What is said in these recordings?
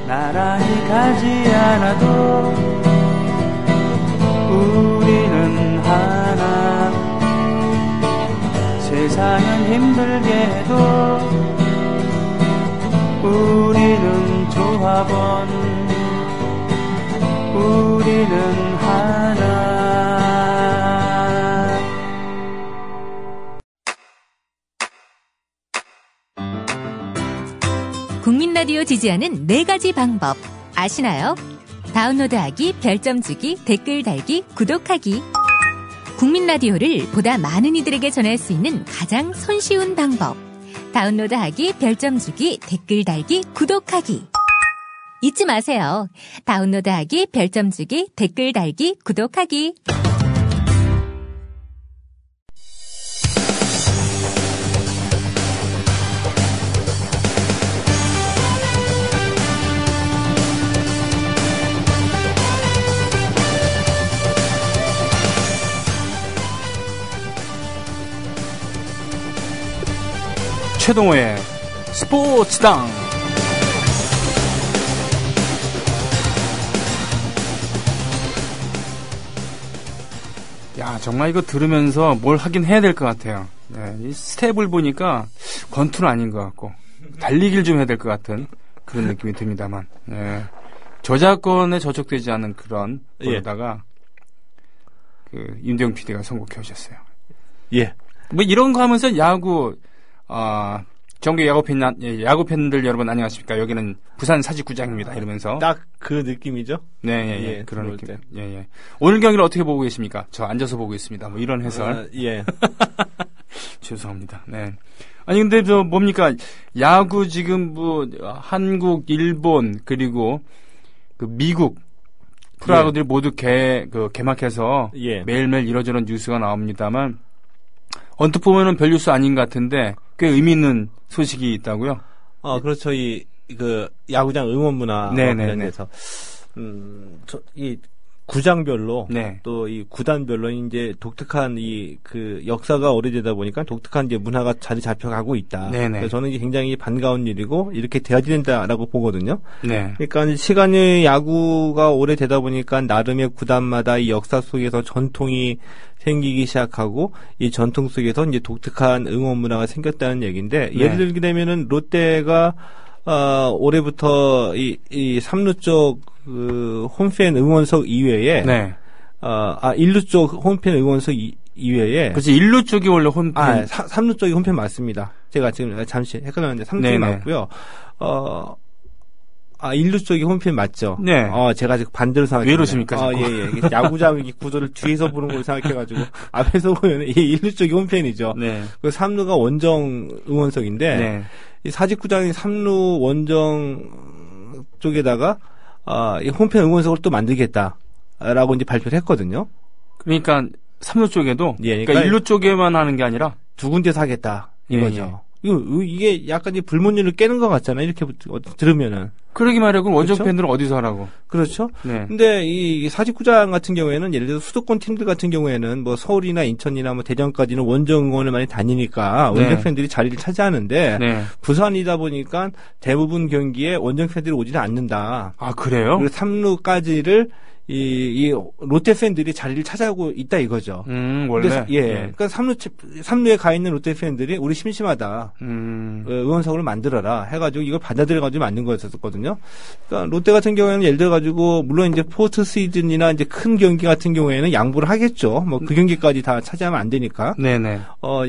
나란히 가지 않아도 우리는 하나. 세상은 힘들게 해도 우리는 조합원. 우리는 하나. 국민 라디오 지지하는 4가지 방법 아시나요? 다운로드하기, 별점 주기, 댓글 달기, 구독하기. 국민 라디오를 보다 많은 이들에게 전할 수 있는 가장 손쉬운 방법. 다운로드하기, 별점 주기, 댓글 달기, 구독하기. 잊지 마세요. 다운로드하기, 별점 주기, 댓글 달기, 구독하기. 최동호의 스포츠당. 야, 정말 이거 들으면서 뭘 하긴 해야 될 것 같아요. 네, 이 스텝을 보니까 권투는 아닌 것 같고 달리기를 좀 해야 될 것 같은 그런 느낌이 듭니다만, 네. 저작권에 저촉되지 않은 그런 거에다가 그 임대용 PD가 선곡해 오셨어요. 예. 뭐 이런 거 하면서 야구 정규 야구 팬들 여러분 안녕하십니까? 여기는 부산 사직구장입니다. 이러면서 딱 그 느낌이죠? 네, 예, 그런 느낌. 예. 오늘 경기를 어떻게 보고 계십니까? 저 앉아서 보고 있습니다. 뭐 이런 해설. 예. 죄송합니다. 네. 아니 근데 저 뭡니까? 야구 지금 뭐 한국, 일본 그리고 그 미국 프로야구들이 모두 개막해서 매일매일 이러저런 뉴스가 나옵니다만 언뜻 보면은 별 뉴스 아닌 것 같은데 꽤 의미 있는 소식이 있다고요? 그렇죠. 그 야구장 응원 문화 관련해서 이 구장별로 또 이 구단별로 이제 독특한 그 역사가 오래되다 보니까 독특한 이제 문화가 자리 잡혀가고 있다. 그래서 저는 이게 굉장히 반가운 일이고 이렇게 돼야 된다라고 보거든요. 그러니까 시간이 야구가 오래되다 보니까 나름의 구단마다 이 역사 속에서 전통이 생기기 시작하고 이 전통 속에서 이제 독특한 응원 문화가 생겼다는 얘기인데 예를 들게 되면은 롯데가 올해부터 이 삼루 쪽 그 홈팬 응원석 이외에 일루 쪽 홈팬 응원석 이외에 그렇지 일루 쪽이 원래 홈팬 삼루 쪽이 홈팬 맞습니다. 제가 지금 잠시 헷갈렸는데 삼루 쪽이 맞고요. 일루 쪽이 홈팬 맞죠? 네. 제가 지금 반대로 생각했어요. 왜 이러십니까? 예. 야구장 구도를 뒤에서 보는 걸 생각해가지고, 앞에서 보면, 일루 쪽이 홈팬이죠. 그 삼루가 원정 응원석인데, 이 사직구장이 삼루 원정 쪽에다가, 이 홈팬 응원석을 또 만들겠다라고 이제 발표를 했거든요. 그러니까, 삼루 쪽에도? 그러니까 일루 쪽에만 하는 게 아니라? 두 군데서 하겠다. 이거죠. 이게 약간 이 불문율을 깨는 것 같잖아요. 이렇게 들으면은. 그러기 말이야. 그럼 원정 팬들은 어디서 하라고? 그렇죠. 근데 이 사직구장 같은 경우에는 예를 들어서 수도권 팀들 같은 경우에는 뭐 서울이나 인천이나 뭐 대전까지는 원정 응원을 많이 다니니까 원정 팬들이 자리를 차지하는데 부산이다 보니까 대부분 경기에 원정 팬들이 오지는 않는다. 아, 그래요? 그리고 3루까지를 이 롯데 팬들이 자리를 차지하고 있다 이거죠. 원래. 그러니까 3루에 가 있는 롯데 팬들이 우리 심심하다. 응원석을 만들어라 해가지고 이걸 받아들여가지고 만든 거였었거든요. 그러니까 롯데 같은 경우에는 예를 들어가지고 물론 이제 포스트 시즌이나 이제 큰 경기 같은 경우에는 양보를 하겠죠. 뭐 그 경기까지 다 차지하면 안 되니까.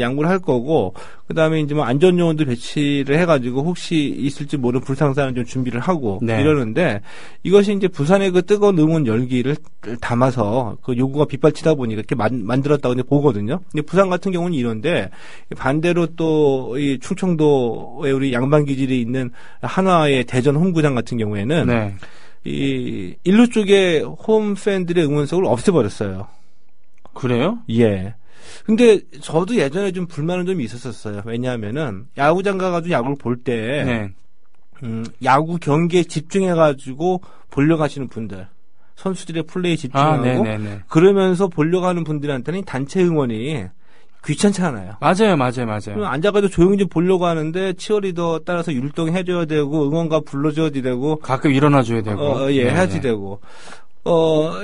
양보를 할 거고. 그다음에 이제 뭐 안전 요원들 배치를 해가지고 혹시 있을지 모르는 불상사는 좀 준비를 하고 이러는데 이것이 이제 부산의 그 뜨거운 응원 열기를 담아서 그 요구가 빗발치다 보니까 이렇게 만들었다고 이제 보거든요. 근데 부산 같은 경우는 이런데 반대로 또 이 충청도에 우리 양반기질이 있는 한화의 대전 홈구장 같은 경우에는 이 일루 쪽에 홈 팬들의 응원석을 없애버렸어요. 그래요? 예. 근데 저도 예전에 좀 불만은 좀 있었었어요. 왜냐하면은 야구장 가가지고 야구를 볼 때 야구 경기에 집중해가지고 보려고 하시는 분들, 선수들의 플레이에 집중하고 그러면서 보려고 하는 분들한테는 단체 응원이 귀찮지 않아요. 맞아요. 그럼 앉아가지고 조용히 좀 보려고 하는데 치어리더 따라서 율동해줘야 되고 응원가 불러줘야 되고 가끔 일어나줘야 되고 해야지 되고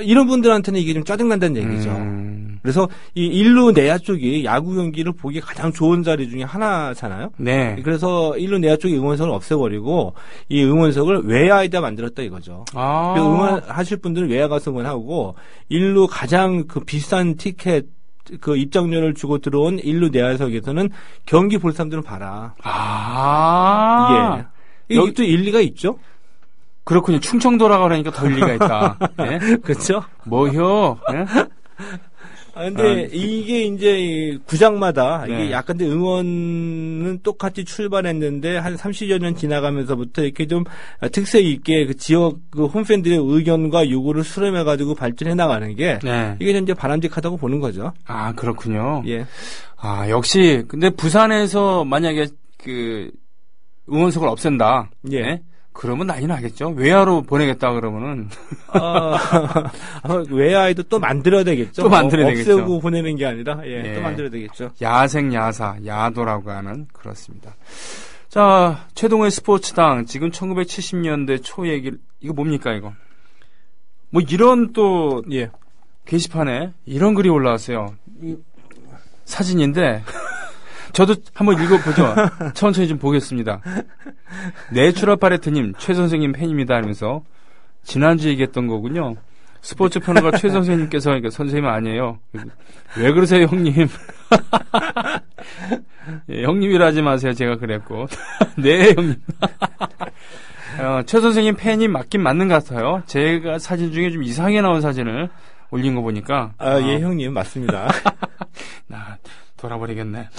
이런 분들한테는 이게 좀 짜증난다는 얘기죠. 그래서 이 일루 내야 쪽이 야구 경기를 보기 가장 좋은 자리 중에 하나잖아요. 네. 그래서 일루 내야 쪽의 응원석을 없애버리고 이 응원석을 외야에다 만들었다 이거죠. 응원하실 분들은 외야 가서 응원하고 일루 가장 그 비싼 티켓 그 입장료를 주고 들어온 일루 내야석에서는 경기 볼 사람들은 봐라. 여기 또 일리가 있죠. 그렇군요. 충청도라고 그러니까 더 일리가 있다. 네? 그렇죠? 뭐요? 네? 근데 이게 이제 구장마다 이게 약간 응원은 똑같이 출발했는데 한 30여 년 지나가면서부터 이렇게 좀 특색 있게 그 지역 그 홈팬들의 의견과 요구를 수렴해 가지고 발전해 나가는 게 이게 이제 바람직하다고 보는 거죠. 그렇군요. 예. 역시 근데 부산에서 만약에 그 응원석을 없앤다. 예. 그러면 난리 나겠죠. 외야로 보내겠다 그러면은. 외야에도 또 만들어야 되겠죠. 또 만들어야 되겠죠. 없애고 보내는 게 아니라, 또 만들어야 되겠죠. 야생야사, 야도라고 하는, 그렇습니다. 자, 최동호의 스포츠당, 지금 1970년대 초 얘기를, 이거 뭡니까, 이거? 뭐, 이런 또, 게시판에 이런 글이 올라왔어요. 사진인데, 저도 한번 읽어보죠. 천천히 좀 보겠습니다. 내추럴 파레트님, 최 선생님 팬입니다 하면서 지난주에 얘기했던 거군요. 스포츠 평론가 최 선생님께서 그러니까 선생님은 아니에요. 왜 그러세요, 형님? 형님이라 하지 마세요. 제가 그랬고. 네, 형님. 최 선생님 팬이 맞긴 맞는 것 같아요. 제가 사진 중에 좀 이상하게 나온 사진을 올린 거 보니까. 예, 형님, 맞습니다. 돌아버리겠네.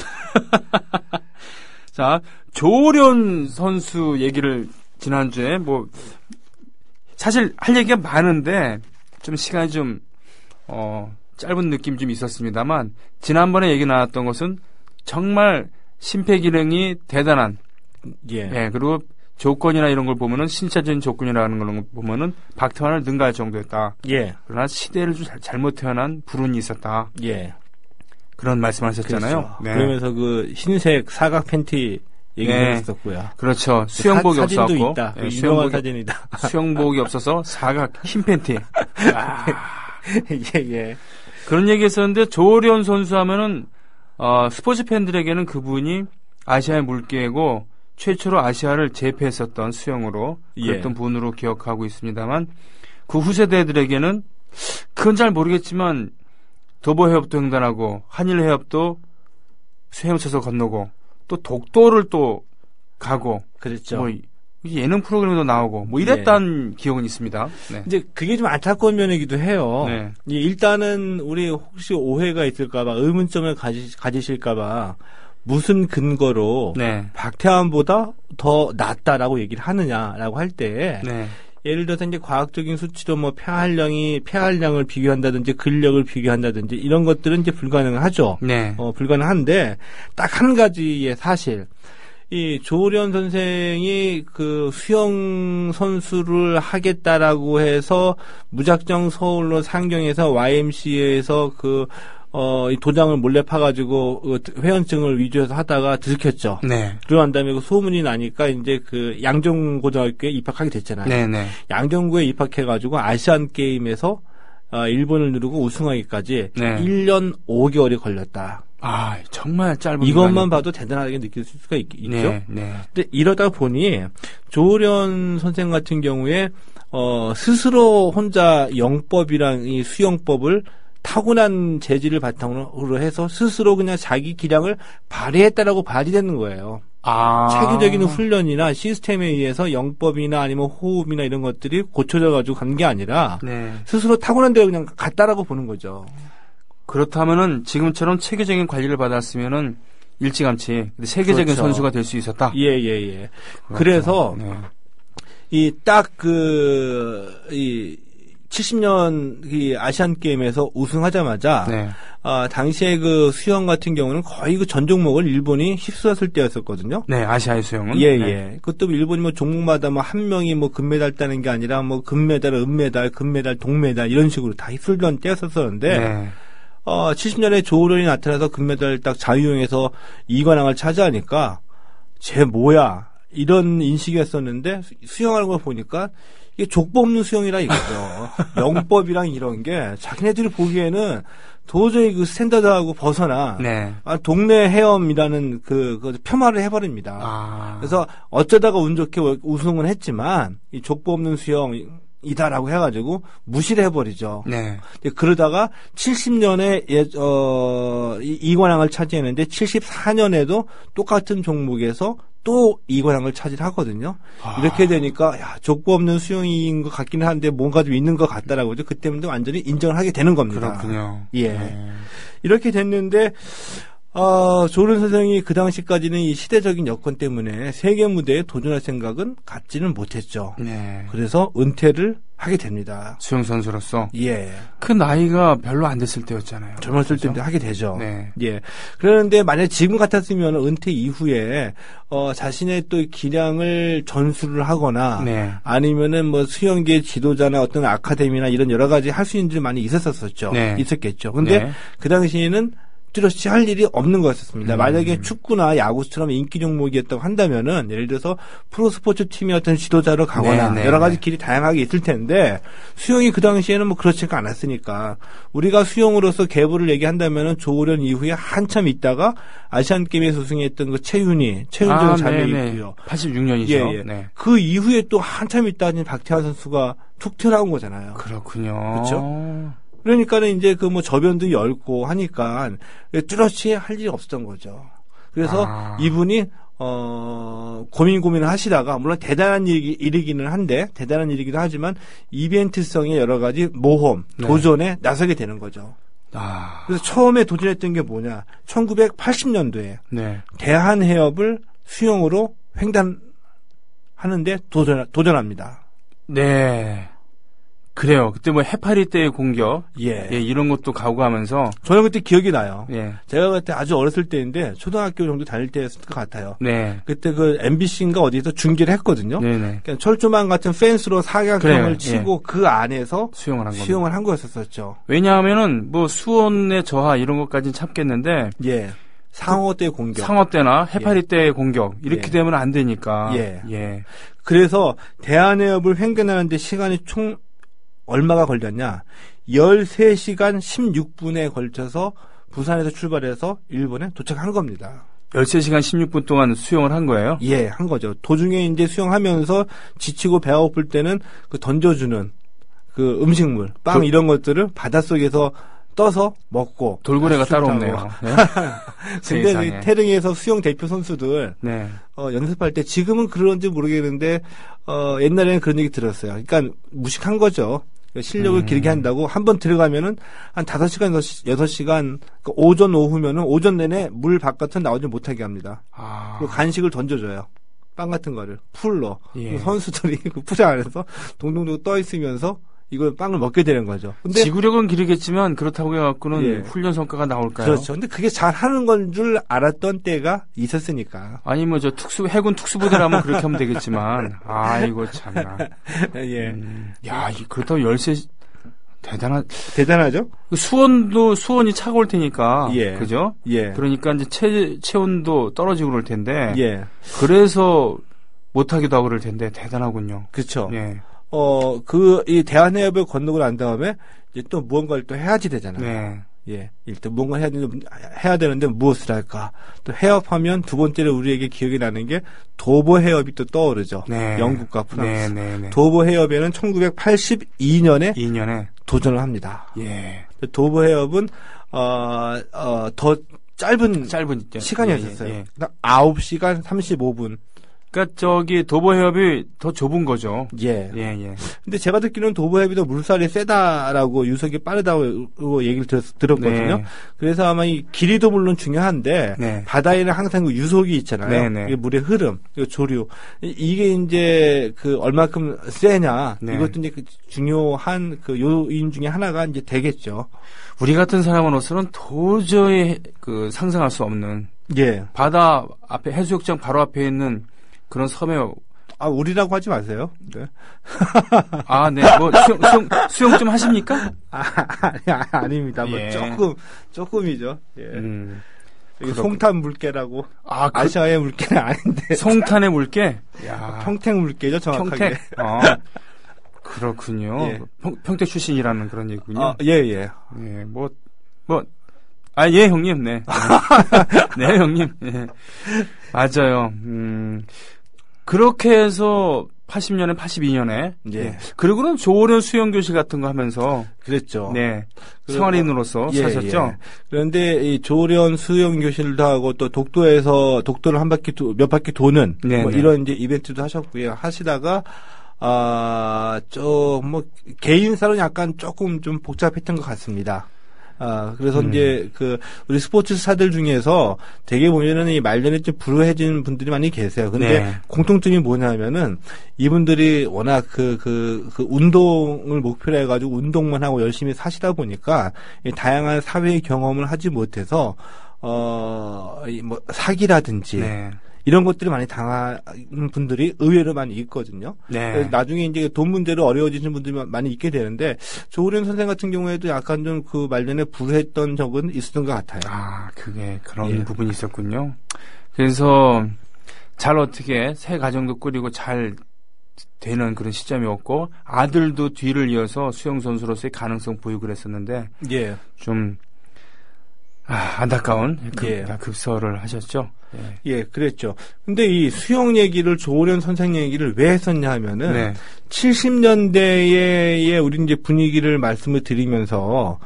자, 조련 선수 얘기를 지난주에 사실 할 얘기가 많은데 좀 시간이 좀 짧은 느낌이 좀 있었습니다만 지난번에 얘기 나왔던 것은 정말 심폐기능이 대단한 그리고 조건이나 이런 걸 보면은 신체적인 조건이라는 걸 보면은 박태환을 능가할 정도였다. 그러나 시대를 좀 잘못 태어난 불운이 있었다. 그런 말씀을 하셨잖아요. 그렇죠. 그러면서 그 흰색 사각 팬티 얘기를 했었고요. 그렇죠. 수영복이 사진도 없었고. 있다. 유명한 사진이다. 수영복이 없어서 사각 흰 팬티. 예. 그런 얘기 했었는데 조련 선수 하면은 스포츠 팬들에게는 그분이 아시아의 물개고 최초로 아시아를 제패했었던 수영으로 그랬던 분으로 기억하고 있습니다만 그 후세대들에게는 그건 잘 모르겠지만 도보 해협도 횡단하고 한일 해협도 헤엄쳐서 건너고 또 독도를 또 가고 그렇죠. 예능 프로그램에도 나오고 이랬던 기억은 있습니다. 네. 이제 그게 좀 안타까운 면이기도 해요. 일단은 우리 혹시 오해가 있을까봐 의문점을 가지실까봐 무슨 근거로 박태환보다 더 낫다라고 얘기를 하느냐라고 할 때. 예를 들어서 이제 과학적인 수치로 폐활량을 비교한다든지 근력을 비교한다든지 이런 것들은 이제 불가능하죠. 불가능한데 딱 한 가지의 사실. 이 조련 선생이 그 수영 선수를 하겠다라고 해서 무작정 서울로 상경해서 YMCA에서 이 도장을 몰래 파가지고 회원증을 위조해서 하다가 들켰죠. 그러고 다음에 그 소문이 나니까 이제 그 양정고등학교에 입학하게 됐잖아요. 양정고에 입학해가지고 아시안 게임에서 일본을 누르고 우승하기까지 1년 5개월이 걸렸다. 정말 짧은 이것만 봐도 대단하게 느낄 수가 있죠. 근데 이러다 보니 조련 선생 같은 경우에 스스로 혼자 영법이랑 이 수영법을 타고난 재질을 바탕으로 해서 스스로 그냥 자기 기량을 발휘했다라고 발휘되는 거예요. 체계적인 훈련이나 시스템에 의해서 영법이나 아니면 호흡이나 이런 것들이 고쳐져가지고 간 게 아니라 스스로 타고난 대로 그냥 갔다라고 보는 거죠. 그렇다면은 지금처럼 체계적인 관리를 받았으면은 일찌감치 세계적인 선수가 될 수 있었다. 그래서 이 딱 이 70년 이 아시안 게임에서 우승하자마자 당시에 그 수영 같은 경우는 거의 그 전 종목을 일본이 휩쓸었을 때였었거든요. 아시아의 수영은. 그것도 일본이 종목마다 한 명이 금메달 따는 게 아니라 금메달, 은메달, 금메달, 동메달 이런 식으로 다 휩쓸던 때였었는데 70년에 조우련이 나타나서 금메달 딱 자유형에서 2관왕을 차지하니까 쟤 뭐야 이런 인식이었었는데 수영하는 걸 보니까 이게 족보 없는 수영이라 이거죠. 영법이랑 이런 게 자기네들이 보기에는 도저히 그 스탠다드하고 벗어나 네. 동네 헤엄이라는 그 폄하를 해버립니다. 그래서 어쩌다가 운 좋게 우승은 했지만 이 족보 없는 수영이다라고 해가지고 무시를 해버리죠. 네. 그러다가 70년에 2관왕을 차지했는데 74년에도 똑같은 종목에서 또 2관왕을 차지하거든요. 이렇게 되니까 야, 족보 없는 수영인 것 같기는 한데 뭔가 좀 있는 것 같다라고 하죠. 그때부터 완전히 인정을 하게 되는 겁니다. 그렇군요. 예. 네. 이렇게 됐는데 조른 선생이 그 당시까지는 이 시대적인 여건 때문에 세계 무대에 도전할 생각은 갖지는 못했죠. 네. 그래서 은퇴를 하게 됩니다. 수영 선수로서. 예. 그 나이가 별로 안 됐을 때였잖아요. 젊었을 때인데 하게 되죠. 네. 예. 그런데 만약 지금 같았으면 은퇴 이후에 자신의 또 기량을 전수를 하거나 네. 아니면은 뭐 수영계 지도자나 어떤 아카데미나 이런 여러 가지 할 수 있는 일이 많이 있었었죠. 네. 있었겠죠. 근데 네. 그 당시에는 뚜렷이 할 일이 없는 거였습니다. 만약에 축구나 야구처럼 인기 종목이었다고 한다면은 예를 들어서 프로스포츠 팀의 어떤 지도자로 가거나 네, 네, 여러 가지 네. 길이 다양하게 있을 텐데 수영이 그 당시에는 뭐 그렇지가 않았으니까 우리가 수영으로서 계보를 얘기한다면은 조우련 이후에 한참 있다가 아시안 게임에서 우승했던 그 최윤정 자매이 있고요. 86년이죠. 예, 예. 네. 그 이후에 또 한참 있다가 박태환 선수가 툭 튀어나온 거잖아요. 그렇군요. 그렇죠? 그러니까는 이제 그 뭐 저변도 넓고 하니까 뚜렷이 할 일이 없었던 거죠. 그래서 이분이 고민을 하시다가 물론 대단한 일이기는 한데 대단한 일이기도 하지만 이벤트성의 여러 가지 모험, 네. 도전에 나서게 되는 거죠. 그래서 처음에 도전했던 게 뭐냐? 1980년도에 네. 대한해협을 수영으로 횡단하는데 도전합니다. 네. 그래요. 그때 뭐 해파리 때의 공격, 예, 이런 것도 각오하면서 저는 그때 기억이 나요. 예. 제가 그때 아주 어렸을 때인데 초등학교 정도 다닐 때였을 것 같아요. 네. 그때 그 MBC인가 어디서 중계를 했거든요. 네네. 그러니까 철조망 같은 펜스로 사각형을 그래요. 치고 그 안에서 수영을 한 한 거였었죠. 왜냐하면은 뭐 수온의 저하 이런 것까지는 참겠는데 예. 상어 때 공격. 상어 때나 해파리 때의 공격 이렇게 예. 되면 안 되니까. 예. 예. 그래서 대한해협을 횡단하는데 시간이 총 얼마가 걸렸냐? 13시간 16분에 걸쳐서 부산에서 출발해서 일본에 도착한 겁니다. 13시간 16분 동안 수영을 한 거예요? 예, 한 거죠. 도중에 이제 수영하면서 지치고 배가 고플 때는 그 던져주는 그 음식물, 빵 이런 것들을 바닷속에서 떠서 먹고. 돌고래가 따로 없네요. 네? 근데 태릉에서 수영 대표 선수들 네. 연습할 때 지금은 그런지 모르겠는데 옛날에는 그런 얘기 들었어요. 그러니까 무식한 거죠. 실력을 길게 한다고 한 번 들어가면은 한 5시간, 6시간, 그러니까 오전, 오후면은 오전 내내 물 바깥은 나오지 못하게 합니다. 그리고 간식을 던져줘요. 빵 같은 거를 풀로. 예. 선수들이 그 풀에 안에서 동동동 떠 있으면서 이걸 빵을 먹게 되는 거죠. 근데 지구력은 기르겠지만 그렇다고 해갖고는 예. 훈련 성과가 나올까요? 그렇죠. 근데 그게 잘하는 건 줄 알았던 때가 있었으니까. 아니 뭐 저 해군 특수부대라면 그렇게 하면 되겠지만 아이고 참나. 예. 야, 그렇다고 13 대단하죠? 수온이 차가울 테니까. 예. 그죠? 예. 그러니까 이제 체온도 떨어지고 그럴 텐데. 예. 그래서 못하기도 하고 그럴 텐데 대단하군요. 그렇죠. 예. 이 대한해협을 건너고 난 다음에 이제 또 무언가를 또 해야지 되잖아요. 네. 예. 일단 뭔가 해야 되는데 무엇을 할까? 또 해협하면 두 번째로 우리에게 기억이 나는 게 도보 해협이 또 떠오르죠. 네. 영국과 프랑스. 네. 도보 해협에는 1982년에 도전을 합니다. 예. 도보 해협은 더 짧은 시간이었어요. 예. 9시간 35분. 그러니까 도보 해협이 더 좁은 거죠. 예. 예. 근데 제가 듣기로는 도보 해협이 더 물살이 세다라고 유속이 빠르다고 얘기를 들었거든요. 네. 그래서 아마 이 길이도 물론 중요한데 네. 바다에는 항상 그 유속이 있잖아요. 네. 이게 물의 흐름, 그리고 조류. 이게 이제 그 얼마큼 세냐. 네. 이것도 이제 그 중요한 그 요인 중에 하나가 이제 되겠죠. 우리 같은 사람으로서는 도저히 그 상상할 수 없는 예. 바다 앞에 해수욕장 바로 앞에 있는 그런 섬에 우리라고 하지 마세요. 네. 아, 네. 뭐, 수영 좀 하십니까? 아닙니다. 뭐, 예. 조금이죠. 예. 송탄 물개라고. 아시아의 물개는 아닌데. 송탄의 물개? 야. 평택 물개죠, 정확하게. 평택? 그렇군요. 예. 평택 출신이라는 그런 얘기군요. 예. 예, 예, 형님, 네. 네, 형님. 예. 맞아요. 그렇게 해서 80년에, 82년에. 예. 그리고는 조오련 수영교실 같은 거 하면서. 그랬죠. 네. 생활인으로서 사셨죠. 예. 그런데 이 조오련 수영교실도 하고 또 독도에서 독도를 몇 바퀴 도는 뭐 이런 이제 이벤트도 하셨고요. 하시다가 개인사로 약간 조금 좀 복잡했던 것 같습니다. 그래서 이제 우리 스포츠 스타들 중에서 되게 보면은 이 말년에 좀 불우해진 분들이 많이 계세요. 근데 공통점이 뭐냐면은 이분들이 워낙 운동을 목표로 해가지고 운동만 하고 열심히 사시다 보니까 이 다양한 사회의 경험을 하지 못해서, 뭐 사기라든지, 이런 것들이 많이 당하는 분들이 의외로 많이 있거든요. 네. 나중에 이제 돈 문제로 어려워지는 분들이 많이 있게 되는데, 조오련 선생 같은 경우에도 약간 좀 말년에 불했던 적은 있었던 것 같아요. 그게 그런 부분이 있었군요. 그래서 잘 어떻게 새 가정도 꾸리고 잘 되는 그런 시점이었고, 아들도 뒤를 이어서 수영선수로서의 가능성 보이고 그랬었는데, 좀, 안타까운 급설을 하셨죠. 예, 그랬죠. 근데 이 수영 얘기를 조오련 선생 얘기를 왜 했었냐 하면은 70년대의 우리 이제 분위기를 말씀을 드리면서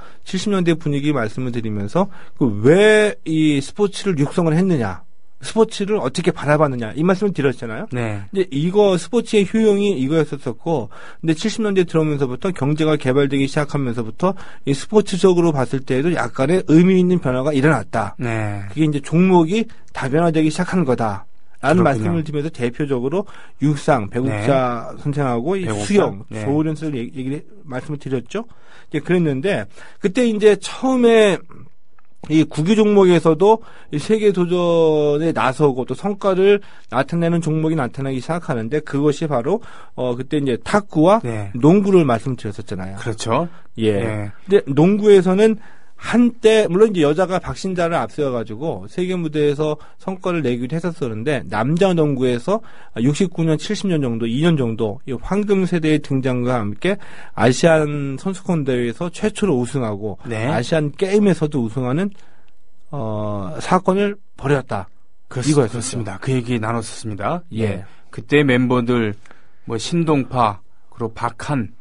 왜 이 스포츠를 육성을 했느냐. 스포츠를 어떻게 바라봤느냐 이 말씀을 드렸잖아요. 근데 스포츠의 효용이 이거였었고, 근데 70년대 들어오면서부터 경제가 개발되기 시작하면서부터 이 스포츠적으로 봤을 때에도 약간의 의미 있는 변화가 일어났다. 그게 이제 종목이 다변화되기 시작한 거다. 라는 말씀을 드리면서 대표적으로 육상, 배국자 선생하고 수영, 조오련 선생 말씀을 드렸죠. 이제 그랬는데 그때 이제 처음에 이 구기 종목에서도 이 세계 도전에 나서고 또 성과를 나타내는 종목이 나타나기 시작하는데 그것이 바로 그때 이제 탁구와 농구를 말씀드렸었잖아요. 그렇죠. 근데 농구에서는 한때 물론 이제 여자가 박신자를 앞세워가지고 세계 무대에서 성과를 내기도 했었었는데 남자 농구에서 69년, 70년 정도, 2년 정도 이 황금 세대의 등장과 함께 아시안 선수권 대회에서 최초로 우승하고 아시안 게임에서도 우승하는 사건을 벌였다. 그렇습니다. 그 얘기 나눴었습니다. 그때 멤버들 뭐 신동파 그리고 박한.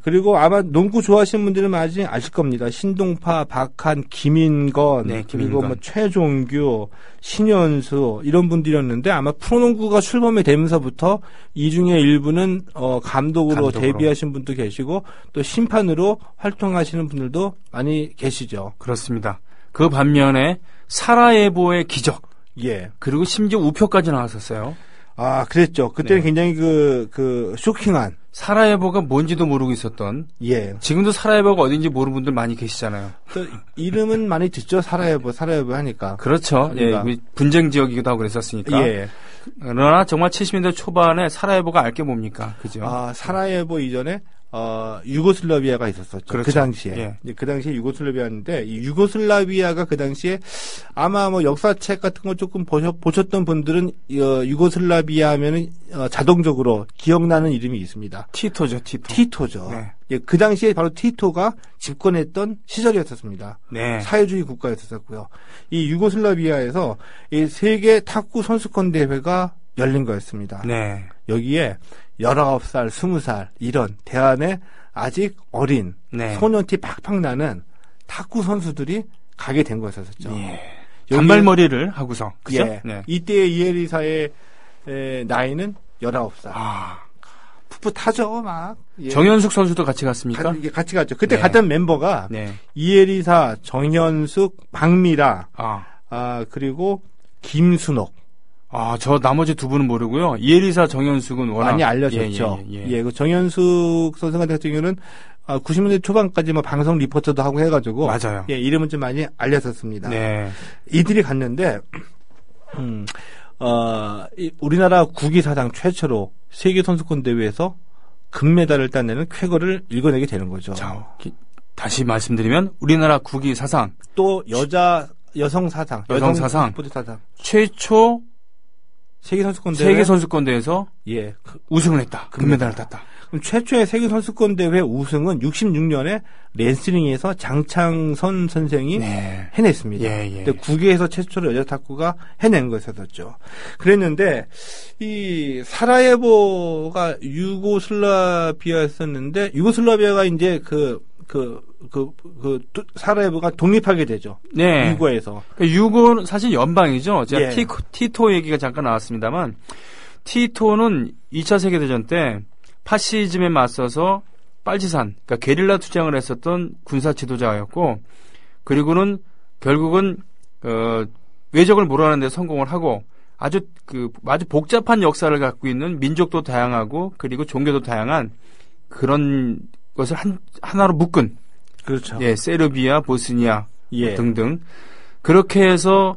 그리고 아마 농구 좋아하시는 분들은 많이 아실 겁니다. 신동파, 박한, 김인건, 그리고 뭐 최종규, 신현수 이런 분들이었는데 아마 프로농구가 출범이 되면서부터 이 중에 일부는 감독으로 데뷔하신 분도 계시고 또 심판으로 활동하시는 분들도 많이 계시죠. 그렇습니다. 그 반면에 사라예보의 기적, 그리고 심지어 우표까지 나왔었어요. 그랬죠. 그때는 굉장히 쇼킹한. 사라예보가 뭔지도 모르고 있었던. 지금도 사라예보가 어딘지 모르는 분들 많이 계시잖아요. 또 이름은 많이 듣죠. 사라예보 하니까. 그렇죠. 분쟁 지역이기도 하고 그랬었으니까. 그러나 정말 70년대 초반에 사라예보가 알게 뭡니까? 그죠? 사라예보 이전에 유고슬라비아가 있었었죠. 그렇죠. 그 당시에. 그 당시에 유고슬라비아였는데, 이 유고슬라비아가 그 당시에 아마 뭐 역사책 같은 거 조금 보셨던 분들은, 유고슬라비아 하면은, 자동적으로 기억나는 이름이 있습니다. 티토죠. 티토죠. 그 당시에 바로 티토가 집권했던 시절이었었습니다. 사회주의 국가였었고요. 이 유고슬라비아에서 이 세계 탁구 선수권 대회가 열린 거였습니다. 여기에 19살, 20살 이런 대안에 아직 어린 소년티 팍팍 나는 탁구 선수들이 가게 된 거였었죠. 단발머리를 하고서. 그죠? 이때의 이에리사의 나이는 19살. 풋풋하죠, 막. 정현숙 선수도 같이 갔습니까? 같이 갔죠. 그때 갔던 멤버가 이에리사, 정현숙, 박미라, 그리고 김순옥. 저 나머지 두 분은 모르고요. 이에리사, 정현숙은 워낙 많이 알려졌죠. 그 정현숙 선수 같은 경우는 90년대 초반까지 뭐 방송 리포터도 하고 해가지고 이름은 좀 많이 알려졌습니다. 이들이 갔는데 우리나라 국위 사상 최초로 세계 선수권 대회에서 금메달을 따내는 쾌거를 일궈내게 되는 거죠. 자, 다시 말씀드리면 우리나라 국위 사상 또 여성 사상 스포츠 사상 최초 세계 선수권 대회에서 예 우승을 했다. 금메달을 땄다. 그럼 최초의 세계 선수권 대회 우승은 66년에 렌슬링에서 장창선 선생이 네. 해냈습니다. 예. 근데 국외에서 최초로 여자 탁구가 해낸 것이었죠. 그랬는데 이 사라예보가 유고슬라비아였었는데 유고슬라비아가 이제 사라예보가 독립하게 되죠. 네. 유고에서. 유고는 사실 연방이죠. 제가 예. 티토 얘기가 잠깐 나왔습니다만 티토는 2차 세계대전 때 파시즘에 맞서서 빨치산, 그러니까 게릴라 투쟁을 했었던 군사 지도자였고, 그리고는 결국은 외적을 몰아내는 데 성공을 하고 아주 복잡한 역사를 갖고 있는 민족도 다양하고 그리고 종교도 다양한 그런 것을 하나로 묶은 그렇죠. 예, 세르비아, 보스니아 예. 등등 그렇게 해서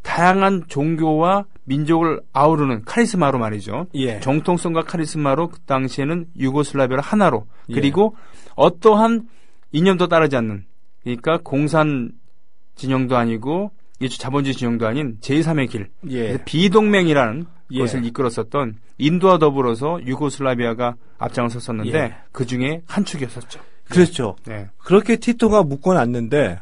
다양한 종교와 민족을 아우르는 카리스마로 말이죠. 예. 정통성과 카리스마로 그 당시에는 유고슬라비아를 하나로 그리고 어떠한 이념도 따르지 않는 그러니까 공산 진영도 아니고 자본주의 진영도 아닌 제3의 길 예. 비동맹이라는 예. 것을 이끌었었던 인도와 더불어서 유고슬라비아가 앞장을 섰었는데 예. 그중에 한 축이었었죠. 그렇죠. 네. 그렇게 티토가 묶어놨는데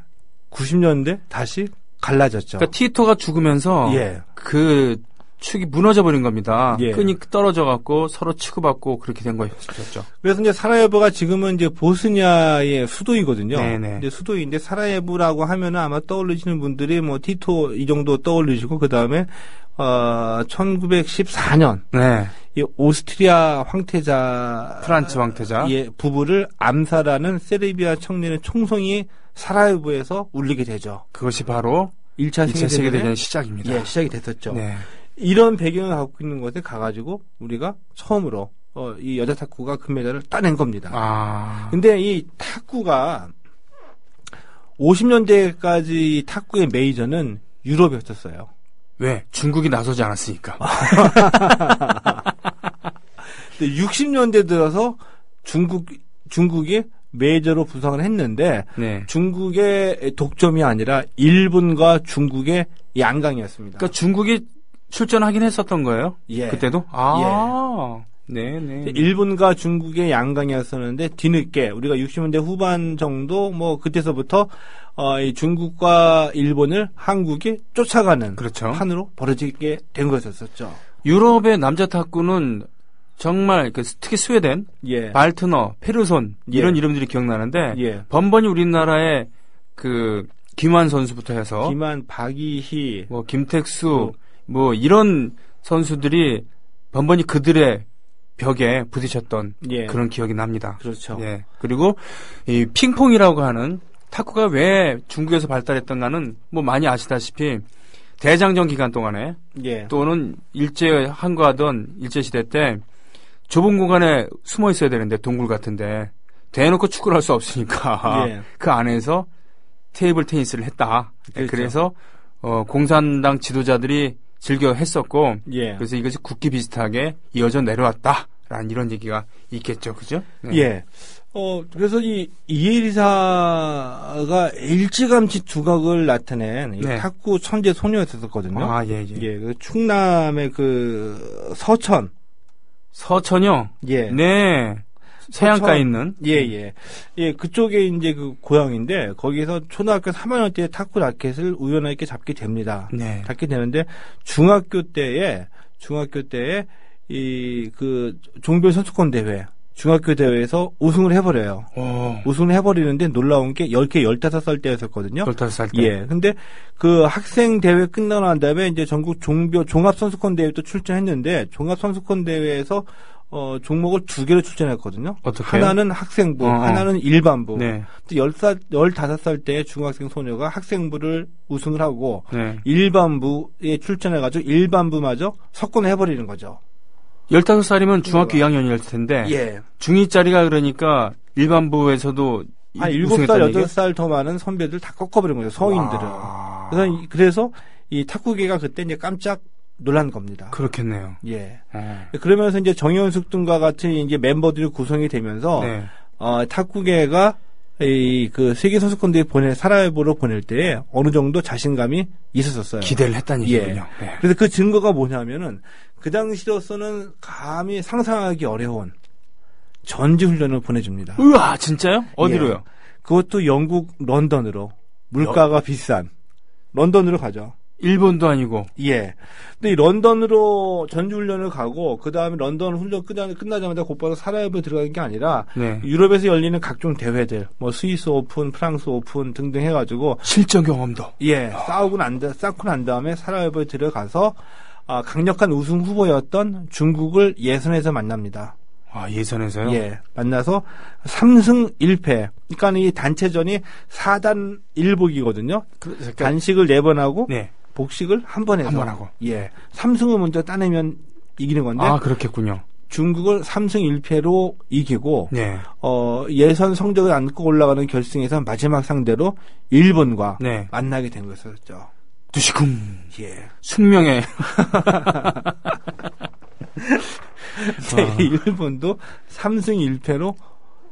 90년대 다시 갈라졌죠. 그러니까 티토가 죽으면서 예. 그 축이 무너져 버린 겁니다. 예. 끈이 떨어져 갖고 서로 치고받고 그렇게 된 거였었죠. 그래서 이제 사라예보가 지금은 이제 보스니아의 수도이거든요. 네네. 이제 수도인데 사라예보라고 하면은 아마 떠올리시는 분들이 뭐 티토 이 정도 떠올리시고 그 다음에 1914년 네. 이 오스트리아 황태자 프란츠 황태자 예, 부부를 암살하는 세르비아 청년의 총성이 사라예보에서 울리게 되죠. 그것이 바로 1차 세계대전의 시작입니다. 예, 시작이 됐었죠. 네. 이런 배경을 갖고 있는 것을 가가지고 우리가 처음으로 이 여자 탁구가 금메달을 따낸 겁니다. 아. 근데 이 탁구가 50년대까지 탁구의 메이저는 유럽이었었어요. 왜? 중국이 나서지 않았으니까. 근데 60년대 들어서 중국이 메이저로 부상을 했는데 네. 중국의 독점이 아니라 일본과 중국의 양강이었습니다. 그러니까 중국이 출전하긴 했었던 거예요? 예. 그때도? 아. 네네. 일본과 중국의 양강이었었는데 뒤늦게 우리가 60년대 후반 정도 뭐 그때서부터 이 중국과 일본을 한국이 쫓아가는 그렇죠. 판으로 벌어지게 된 것이었었죠. 유럽의 남자 탁구는 정말 특히 스웨덴, 예. 발트너, 페르손 이런 예. 이름들이 기억나는데 예. 번번이 우리나라의 김환 선수부터 해서 김한, 박이희, 뭐 김택수 뭐 이런 선수들이 번번이 그들의 벽에 부딪혔던 예. 그런 기억이 납니다. 그렇죠. 예. 그리고 이 핑퐁이라고 하는 탁구가 왜 중국에서 발달했던가는 뭐 많이 아시다시피 대장정 기간 동안에 예. 또는 일제 한거하던 일제 시대 때 좁은 공간에 숨어 있어야 되는데 동굴 같은데 대놓고 축구를 할 수 없으니까 예. 그 안에서 테이블 테니스를 했다. 그렇죠. 그래서 공산당 지도자들이 즐겨 했었고 예. 그래서 이것이 국기 비슷하게 이어져 내려왔다라는 이런 얘기가 있겠죠, 그죠? 네. 예. 그래서 이 이에리사가 일찌감치 두각을 나타낸 이 네. 탁구 천재 소녀였었거든요. 아, 예. 예, 그 충남의 서천. 서천요? 예. 네. 서양가에 있는. 예. 그쪽에 이제 그 고향인데, 거기서 초등학교 3학년 때 탁구 라켓을 우연하게 잡게 됩니다. 네. 잡게 되는데, 중학교 때에, 종별 선수권 대회, 중학교 대회에서 우승을 해버려요. 우승을 해버리는데 놀라운 게 10개 15살 때였었거든요. 15살 때. 예. 근데 그 학생 대회 끝나고 난 다음에 이제 전국 종합선수권 대회 또 출전했는데, 종합선수권 대회에서 종목을 2개로 출전했거든요. 어떻게? 하나는 학생부, 하나는 일반부. 네. 15살 때 중학생 소녀가 학생부를 우승을 하고, 네. 일반부에 출전해가지고 일반부마저 석권을 해버리는 거죠. 15살이면 중학교 2학년이었을 텐데. 예. 중2짜리가 그러니까 일반부에서도 한 7살, 8살 더 많은 선배들 다 꺾어버린 거죠. 성인들은. 그래서 이 탁구계가 그때 이제 깜짝 놀란 겁니다. 그렇겠네요. 예. 그러면서 이제 정현숙 등과 같은 이제 멤버들이 구성이 되면서 네. 탁구계가 그 세계 선수권대회 사라예보로 보낼 때 어느 정도 자신감이 있었어요. 기대를 했다는 얘기군요. 예. 네. 그래서 그 증거가 뭐냐면은 그 당시로서는 감히 상상하기 어려운 전지훈련을 보내줍니다. 우와, 진짜요? 어디로요? 예. 그것도 영국 런던으로. 물가가 비싼 런던으로 가죠. 일본도 아니고. 예. 근데 이 런던으로 전지훈련을 가고 그 다음에 런던 훈련 끝나자마자 곧바로 사라예보에 들어가는 게 아니라 네. 유럽에서 열리는 각종 대회들, 뭐 스위스 오픈, 프랑스 오픈 등등 해가지고 실전 경험도. 예, 쌓고 난 다음에 사라예보에 들어가서 강력한 우승 후보였던 중국을 예선에서 만납니다. 아, 예선에서요? 예, 만나서 3승 1패. 그러니까 이 단체전이 4단 1복이거든요. 그러니까 단식을 4번 하고 네. 복식을 한 번 해서. 한 번 하고. 예. 3승을 먼저 따내면 이기는 건데. 아, 그렇겠군요. 중국을 3승 1패로 이기고. 네. 예선 성적을 안고 올라가는 결승에서 마지막 상대로 일본과 네. 만나게 된 것이었죠. 두시쿵. 예. 숙명의. 네, 일본도 3승 1패로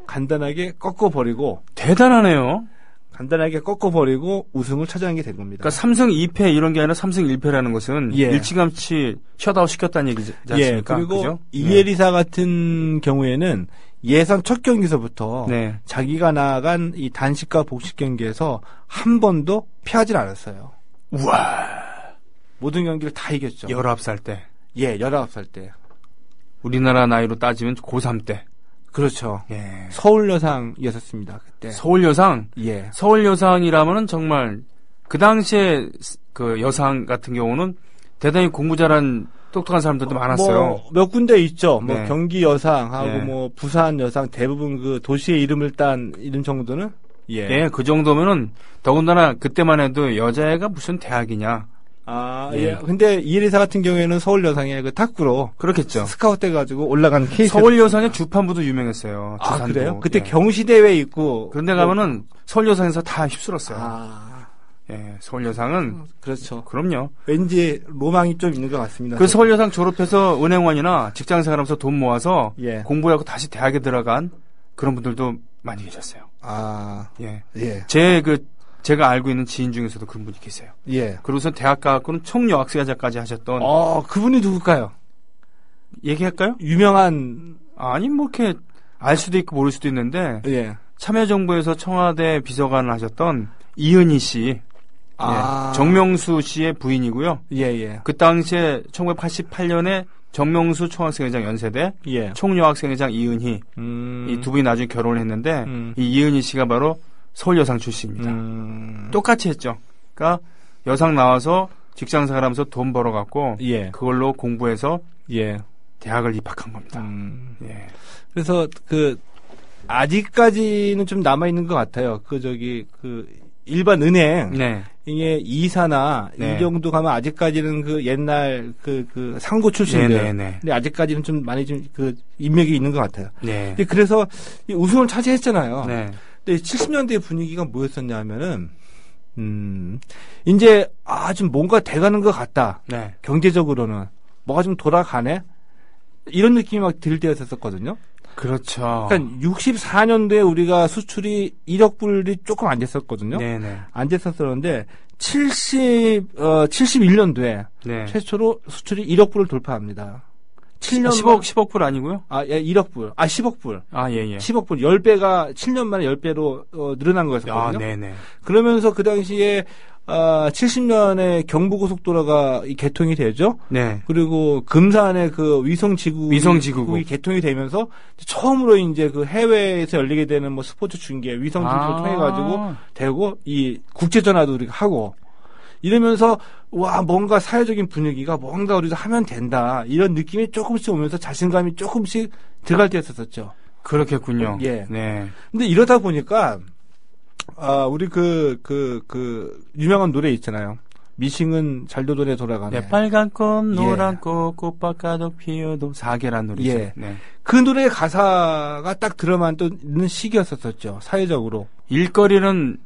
간단하게 꺾어버리고. 대단하네요. 간단하게 꺾어버리고 우승을 차지한 게 된 겁니다. 그러니까 3승 2패 이런 게 아니라 3승 1패라는 것은 예. 일찌감치 셧아웃 시켰다는 얘기지 않습니까? 예, 그리고 그죠? 이에리사 같은 경우에는 예선 첫 경기에서부터 네. 자기가 나간 이 단식과 복식 경기에서 한 번도 피하지 않았어요. 우와. 모든 경기를 다 이겼죠. 19살 때. 예, 19살 때. 우리나라 나이로 따지면 고3 때. 그렇죠. 예. 서울여상이었습니다, 그때. 서울여상? 예. 서울여상이라면은 정말 그 당시에 그 여상 같은 경우는 대단히 공부 잘한 똑똑한 사람들도 많았어요. 뭐 몇 군데 있죠. 네. 뭐 경기 여상하고 네. 뭐 부산 여상 대부분 그 도시의 이름을 딴 이름 정도는 예. 예, 그 정도면은 더군다나 그때만 해도 여자애가 무슨 대학이냐. 아, 예. 예. 근데 이혜리사 같은 경우에는 서울 여상의 그 탁구로 그렇겠죠. 스카우트 돼가지고 올라간 케이스. 서울여상의 주판부도 유명했어요. 아, 두산도. 그래요? 그때 예. 경시대회 있고. 그런데 가면은 서울여상에서 다 휩쓸었어요. 아, 예, 서울여상은 그렇죠. 그럼요. 왠지 로망이 좀 있는 것 같습니다. 그 서울여상 졸업해서 은행원이나 직장생활하면서 돈 모아서 예. 공부하고 다시 대학에 들어간 그런 분들도 많이 계셨어요. 아, 예. 예. 제가 알고 있는 지인 중에서도 그런 분이 계세요. 예. 그러고서 대학 가고는 총여학생회장까지 하셨던. 그분이 누굴까요? 얘기할까요? 유명한. 아니, 뭐, 이렇게, 알 수도 있고 모를 수도 있는데, 예. 참여정부에서 청와대 비서관을 하셨던 이은희 씨. 아. 예, 정명수 씨의 부인이고요. 예, 예. 그 당시에 1988년에 정명수 총학생회장 연세대, 예. 총여학생회장 이은희, 이 두 분이 나중에 결혼을 했는데, 이 이은희 씨가 바로 서울여상 출신입니다. 똑같이 했죠. 그러니까 여상 나와서 직장생활 하면서 돈 벌어갖고, 예. 그걸로 공부해서, 예. 대학을 입학한 겁니다. 예. 그래서 아직까지는 좀 남아있는 것 같아요. 일반 은행. 네. 이게 이사나 네. 이 정도 가면 아직까지는 그 옛날 상고 출신들. 네네네. 근데 아직까지는 좀 많이 인맥이 있는 것 같아요. 네. 근데 그래서 이 우승을 차지했잖아요. 네. 근데 70년대 분위기가 뭐였었냐 하면은, 이제, 좀 뭔가 돼가는 것 같다. 네. 경제적으로는. 뭐가 좀 돌아가네? 이런 느낌이 막 들 때였었거든요. 그렇죠. 그러니까 64년도에 우리가 수출이 1억 불이 조금 안 됐었거든요. 네네. 안 됐었었는데 71년도에 네. 최초로 수출이 1억 불을 돌파합니다. 7년 10억 불 아니고요? 1억 불. 10억 불. 예. 10억 불. 10배가 7년 만에 10배로 늘어난 거였거든요. 네네. 그러면서 그 당시에 70년에 경부고속도로가 개통이 되죠. 네. 그리고 금산의 위성지국이 개통이 되면서 처음으로 이제 해외에서 열리게 되는 뭐 스포츠 중계, 위성지국을 통해 가지고 되고 이 국제전화도 우리가 하고 이러면서 뭔가 사회적인 분위기가 뭔가 우리도 하면 된다 이런 느낌이 조금씩 오면서 자신감이 조금씩 들어갈 때였었죠. 그렇겠군요. 예. 네. 근데 이러다 보니까 우리 유명한 노래 있잖아요. 미싱은 잘도돈에 돌아가네. 네, 빨간 꽃, 노란 꽃, 꽃밭 가득 피어도 사계란 노래죠. 예. 네. 그 노래의 가사가 딱 들어만 또 있는 시기였었죠. 사회적으로. 일거리는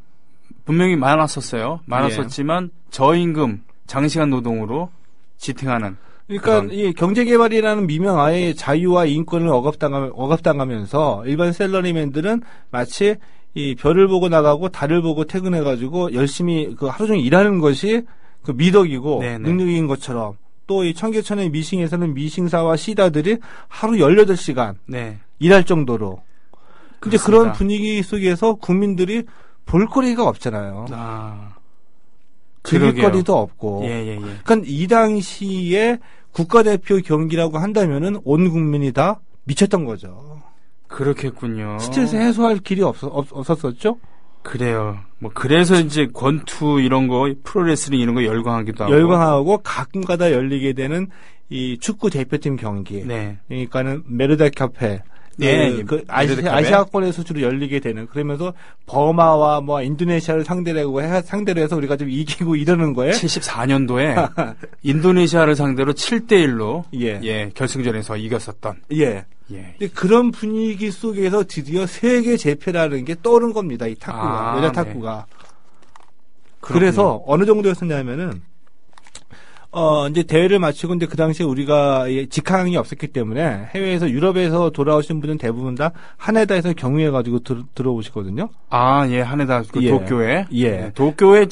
분명히 많았었어요. 많았었지만 저임금, 장시간 노동으로 지탱하는. 그러니까 이 경제개발이라는 미명하에 자유와 인권을 억압당하면서 일반 샐러리맨들은 마치 이 별을 보고 나가고 달을 보고 퇴근해가지고 열심히 그 하루 종일 일하는 것이 그 미덕이고 네네. 능력인 것처럼 또 이 청계천의 미싱에서는 미싱사와 시다들이 하루 18시간 네. 일할 정도로. 근데 그렇습니다. 그런 분위기 속에서 국민들이 볼거리가 없잖아요. 즐길거리도 없고. 예. 그러니까 이 당시에 국가대표 경기라고 한다면은 온 국민이 다 미쳤던 거죠. 그렇겠군요. 스트레스 해소할 길이 없었었죠? 그래요. 뭐 그래서 이제 권투 이런 거 프로레슬링 이런 거 열광하기도 하고. 열광하고 가끔가다 열리게 되는 이 축구 대표팀 경기. 네. 그러니까는 메르다 협회. 네. 그 아시아권에서 주로 열리게 되는. 그러면서 버마와 뭐 인도네시아를 상대로 해서 우리가 좀 이기고 이러는 거예요. 74년도에 인도네시아를 상대로 7대1로 예. 결승전에서 이겼었던. 예. 근데 그런 분위기 속에서 드디어 세계 제패라는 게 떠오른 겁니다. 이 탁구가. 여자 탁구가. 네. 그래서 어느 정도였었냐면은 이제 대회를 마치고 이제 그 당시에 우리가 직항이 없었기 때문에 해외에서 유럽에서 돌아오신 분은 대부분 다 하네다에서 경유해가지고 들어오시거든요. 예, 하네다 그 예. 도쿄에. 예. 네, 도쿄에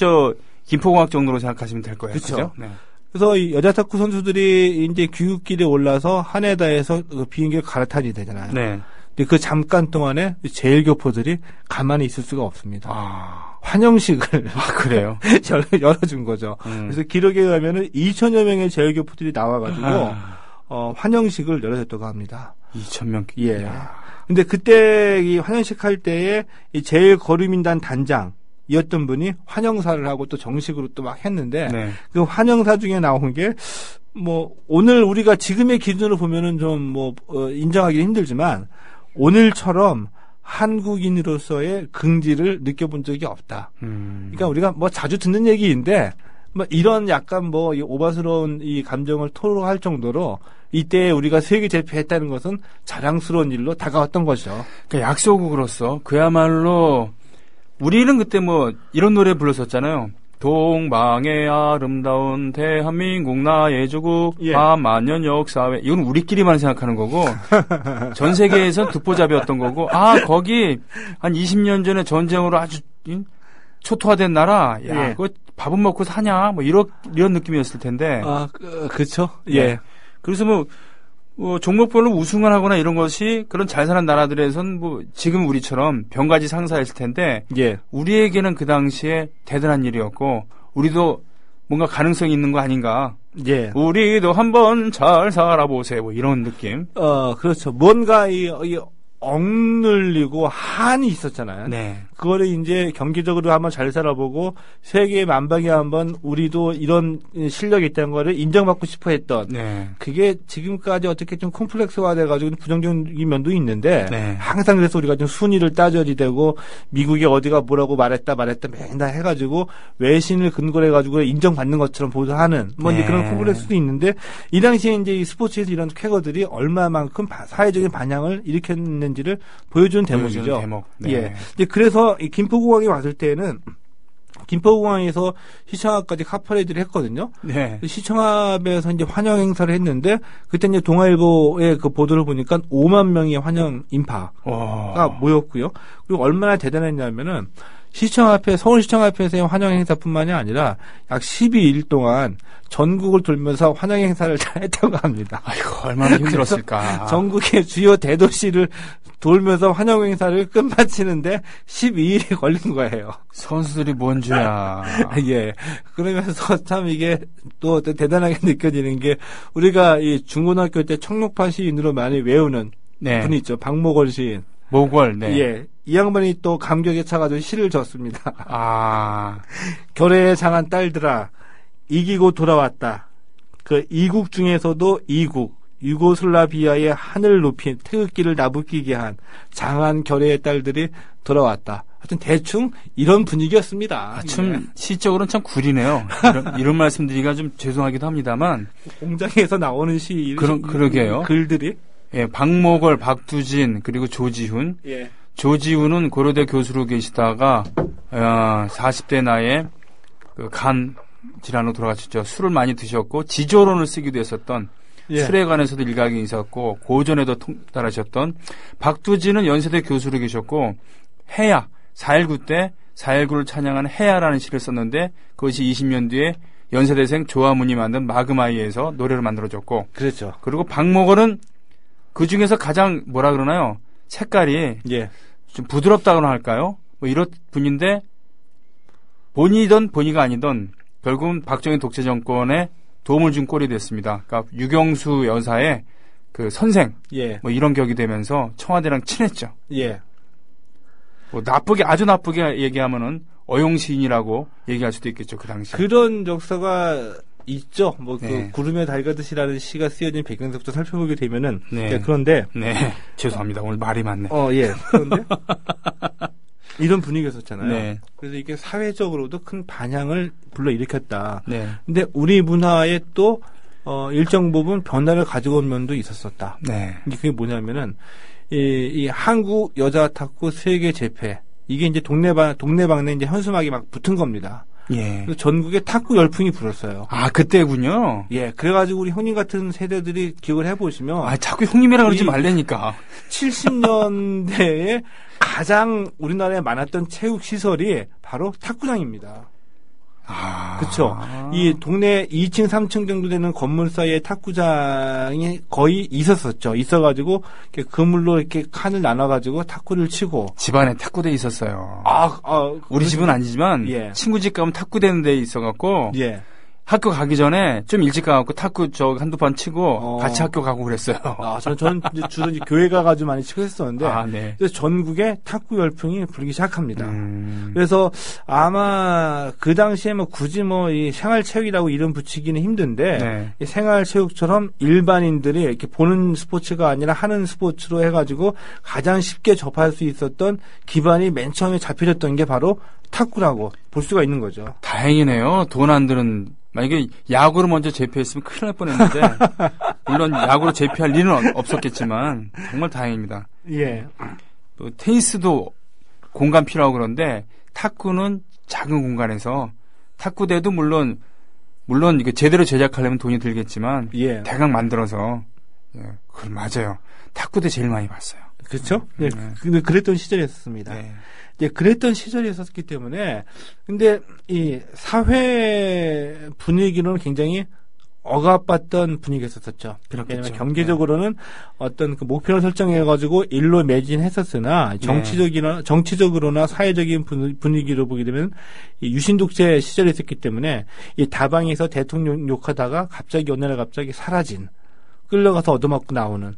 김포공학 정도로 생각하시면 될 거예요. 그렇죠. 네. 그래서 이 여자 탁구 선수들이 이제 귀국길에 올라서 하네다에서 그 비행기를 갈아타야 되잖아요. 네. 근데 그 잠깐 동안에 제일교포들이 가만히 있을 수가 없습니다. 환영식을 그래요. 열어준 거죠. 그래서 기록에 의하면은 2,000여 명의 제일교포들이 나와가지고 환영식을 열어줬다고 합니다. 2,000명. 예. 근데 그때 이 환영식 할 때에 이 제일 거류민단 단장이었던 분이 환영사를 하고 또 정식으로 또 막 했는데 네. 그 환영사 중에 나온 게 뭐 오늘 우리가 지금의 기준으로 보면은 좀 인정하기 힘들지만 오늘처럼 한국인으로서의 긍지를 느껴본 적이 없다. 그러니까 우리가 뭐 자주 듣는 얘기인데 뭐 이런 약간 이 오바스러운 이 감정을 토로할 정도로 이때 우리가 세계 제패했다는 것은 자랑스러운 일로 다가왔던 거죠. 그러니까 약소국으로서 그야말로 우리는 그때 이런 노래 불렀었잖아요. 동방의 아름다운 대한민국 나의 조국 만년 역사회. 이건 우리끼리만 생각하는 거고 전 세계에선 듣보잡이었던 거고 거기 한 20년 전에 전쟁으로 아주 초토화된 나라 그거 밥은 먹고 사냐 이런 느낌이었을 텐데 그렇죠. 예. 그래서 종목별로 우승을 하거나 이런 것이 그런 잘 사는 나라들에선 지금 우리처럼 병가지 상사였을 텐데 우리에게는 그 당시에 대단한 일이었고 우리도 뭔가 가능성이 있는 거 아닌가. 우리도 한번 잘 살아보세요. 이런 느낌. 그렇죠. 뭔가 억눌리고 한이 있었잖아요. 네. 그거를 이제 경기적으로 한번 잘 살아보고 세계 만방에 한번 우리도 이런 실력이 있다는 거를 인정받고 싶어 했던 그게 지금까지 어떻게 좀 콤플렉스화 돼가지고 부정적인 면도 있는데 항상 그래서 우리가 좀 순위를 따져야 되고 미국이 어디가 뭐라고 말했다 맨날 해가지고 외신을 근거로 해가지고 인정받는 것처럼 보도하는 이제 그런 콤플렉스도 있는데 이 당시에 이제 이 스포츠에서 이런 쾌거들이 얼마만큼 사회적인 반향을 일으켰는지를 보여주는 대목이죠. 예. 그래서 이 김포공항에 왔을 때는 김포공항에서 시청 앞까지 카퍼레이드를 했거든요. 시청 앞에서 이제 환영 행사를 했는데 그때 이제 동아일보의 그 보도를 보니까 5만 명의 환영 인파가 모였고요. 그리고 얼마나 대단했냐면은 서울시청 앞에서의 환영 행사뿐만이 아니라 약 12일 동안 전국을 돌면서 환영 행사를 했다고 합니다. 아이고, 얼마나 힘들었을까. 전국의 주요 대도시를 돌면서 환영 행사를 끝마치는데 12일이 걸린 거예요. 선수들이 뭔 죄야. 예. 그러면서 참 이게 또 대단하게 느껴지는 게 우리가 이 중고등학교 때 청록파 시인으로 많이 외우는 분이 있죠. 박목월 시인. 목월, 예. 이 양반이 또 감격에 차가지고 시를 졌습니다. 결의에 장한 딸들아, 이기고 돌아왔다. 그 이국 중에서도 이국, 유고슬라비아의 하늘 높인 태극기를 나부끼게 한 장한 결의의 딸들이 돌아왔다. 하여튼 대충 이런 분위기였습니다. 참 시적으로는 참 구리네요. 이런 말씀드리기가 좀 죄송하기도 합니다만. 공장에서 나오는 시 그러게요. 글들이. 예, 박목월, 박두진, 그리고 조지훈. 조지훈은 고려대 교수로 계시다가 40대 나이에 간 질환으로 돌아가셨죠. 술을 많이 드셨고 지조론을 쓰기도 했었던 예. 술에 관해서도 일각이 있었고 고전에도 통달하셨던 박두진은 연세대 교수로 계셨고 해야 4.19 때 4.19를 찬양하는 해야라는 시를 썼는데 그것이 20년 뒤에 연세대생 조화문이 만든 마그마이에서 노래를 만들어줬고 그렇죠. 그리고 박목원은 그 중에서 가장 뭐라 그러나요? 색깔이 예. 좀 부드럽다고나 할까요? 뭐 이런 분인데 본이든 본의가 아니든 결국은 박정희 독재 정권에 도움을 준 꼴이 됐습니다. 그러니까 유경수 여사의 그 선생 예. 뭐 이런 격이 되면서 청와대랑 친했죠. 예. 뭐 나쁘게 아주 나쁘게 얘기하면은 어용시인이라고 얘기할 수도 있겠죠. 그 당시에. 그런 역사가 있죠. 뭐 그 네. 구름에 달가듯이라는 시가 쓰여진 배경부터 살펴보게 되면은 네. 네, 그런데 네. 죄송합니다. 오늘 말이 많네. 예. 그런데 이런 분위기였었잖아요. 네. 그래서 이게 사회적으로도 큰 반향을 불러일으켰다. 네. 근데 우리 문화에 또 일정 부분 변화를 가져온 면도 있었었다. 네. 그게 뭐냐면은 이 한국 여자 탁구 세계 재패 이게 이제 동네방네 이제 현수막이 막 붙은 겁니다. 예. 그래서 전국에 탁구 열풍이 불었어요. 아, 그때군요. 예, 그래가지고 우리 형님 같은 세대들이 기억을 해보시면 아, 자꾸 형님이라 그러지 이- 말라니까. 70년대에 가장 우리나라에 많았던 체육 시설이 바로 탁구장입니다. 아. 그렇죠. 이 동네 2층, 3층 정도 되는 건물 사이에 탁구장이 거의 있었었죠. 있어가지고 이렇게 그물로 이렇게 칸을 나눠가지고 탁구를 치고. 집안에 탁구대 있었어요. 그러시- 우리 집은 아니지만 예. 친구 집 가면 탁구 되는 데 있어갖고 예. 학교 가기 전에 좀 일찍 가갖고 탁구 한두 판 치고 어. 같이 학교 가고 그랬어요. 저는 이제 주로 이제 교회 가가지고 많이 치고 했었는데. 아, 네. 그래서 전국에 탁구 열풍이 불기 시작합니다. 음. 그래서 아마 그 당시에 뭐 굳이 뭐 이 생활체육이라고 이름 붙이기는 힘든데 네. 이 생활체육처럼 일반인들이 이렇게 보는 스포츠가 아니라 하는 스포츠로 해가지고 가장 쉽게 접할 수 있었던 기반이 맨 처음에 잡혀졌던 게 바로 탁구라고 볼 수가 있는 거죠. 다행이네요. 돈 안 드는 만약에 야구를 먼저 제패했으면 큰일 날 뻔했는데 물론 야구로 제패할 일은 없었겠지만 정말 다행입니다. 예. 또 테니스도 공간 필요하고 그런데 탁구는 작은 공간에서 탁구대도 물론 이게 제대로 제작하려면 돈이 들겠지만 예. 대강 만들어서 그건 맞아요. 탁구대 제일 많이 봤어요. 그렇죠? 네. 네. 그랬던 시절이었습니다. 네. 이제 그랬던 시절이었었기 때문에 근데 이 사회 분위기로는 굉장히 억압받던 분위기였었죠. 그렇겠죠. 왜냐하면 경제적으로는 어떤 그 목표를 설정해가지고 일로 매진했었으나 정치적으로나 사회적인 분위기로 보게 되면 이 유신독재 시절에 있었기 때문에 이 다방에서 대통령 욕하다가 갑자기 어느 날 갑자기 사라진 끌려가서 얻어맞고 나오는